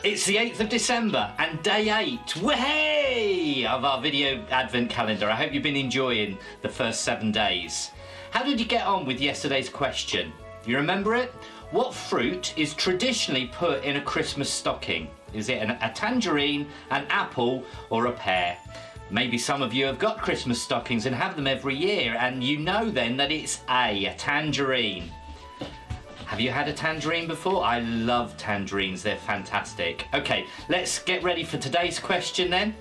It's the 8th of December and day 8, way of our video advent calendar. I hope you've been enjoying the first 7 days. How did you get on with yesterday's question? You remember it? What fruit is traditionally put in a Christmas stocking? Is it a tangerine, an apple, or a pear? Maybe some of you have got Christmas stockings and have them every year, and you know then that it's a tangerine. Have you had a tangerine before? I love tangerines, they're fantastic. Okay, let's get ready for today's question then.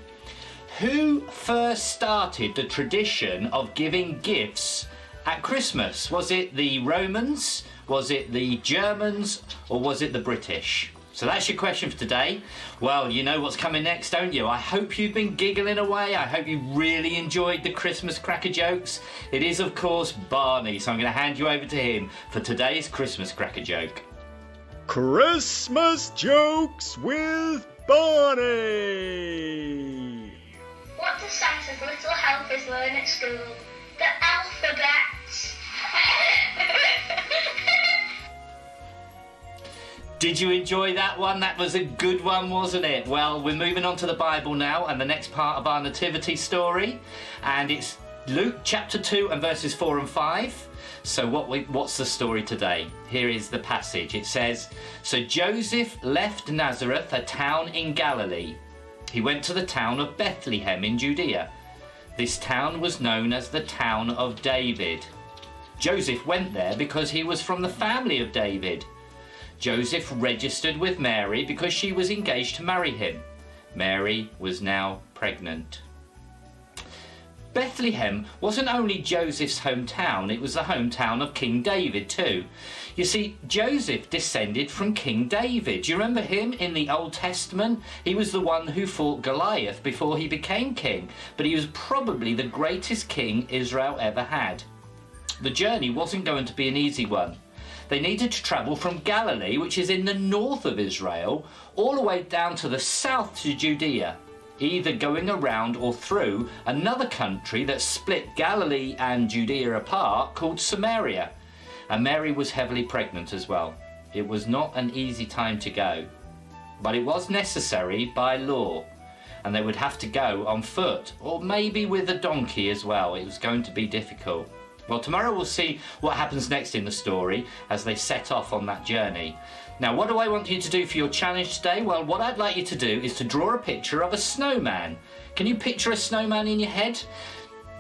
Who first started the tradition of giving gifts at Christmas? Was it the Romans, was it the Germans, or was it the British? So that's your question for today. Well, you know what's coming next, don't you? I hope you've been giggling away. I hope you really enjoyed the Christmas cracker jokes. It is, of course, Barney, so I'm going to hand you over to him for today's Christmas cracker joke. Christmas jokes with Barney! What does Santa's little helpers learn at school? The alphabet. Did you enjoy that one? That was a good one, wasn't it? Well, we're moving on to the Bible now and the next part of our Nativity story. And it's Luke chapter 2 and verses 4 and 5. So what's the story today? Here is the passage. It says, "So Joseph left Nazareth, a town in Galilee. He went to the town of Bethlehem in Judea. This town was known as the town of David. Joseph went there because he was from the family of David. Joseph registered with Mary because she was engaged to marry him. Mary was now pregnant." Bethlehem wasn't only Joseph's hometown, it was the hometown of King David too. You see, Joseph descended from King David. Do you remember him in the Old Testament? He was the one who fought Goliath before he became king, but he was probably the greatest king Israel ever had. The journey wasn't going to be an easy one. They needed to travel from Galilee, which is in the north of Israel, all the way down to the south to Judea, either going around or through another country that split Galilee and Judea apart called Samaria. And Mary was heavily pregnant as well. It was not an easy time to go, but it was necessary by law, and they would have to go on foot or maybe with a donkey as well. It was going to be difficult. Well, tomorrow we'll see what happens next in the story as they set off on that journey. Now, what do I want you to do for your challenge today? Well, what I'd like you to do is to draw a picture of a snowman. Can you picture a snowman in your head?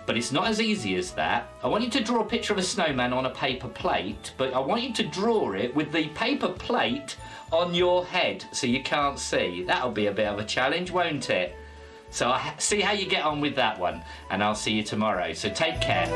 But it's not as easy as that. I want you to draw a picture of a snowman on a paper plate, but I want you to draw it with the paper plate on your head so you can't see. That'll be a bit of a challenge, won't it? So see how you get on with that one, and I'll see you tomorrow. So take care.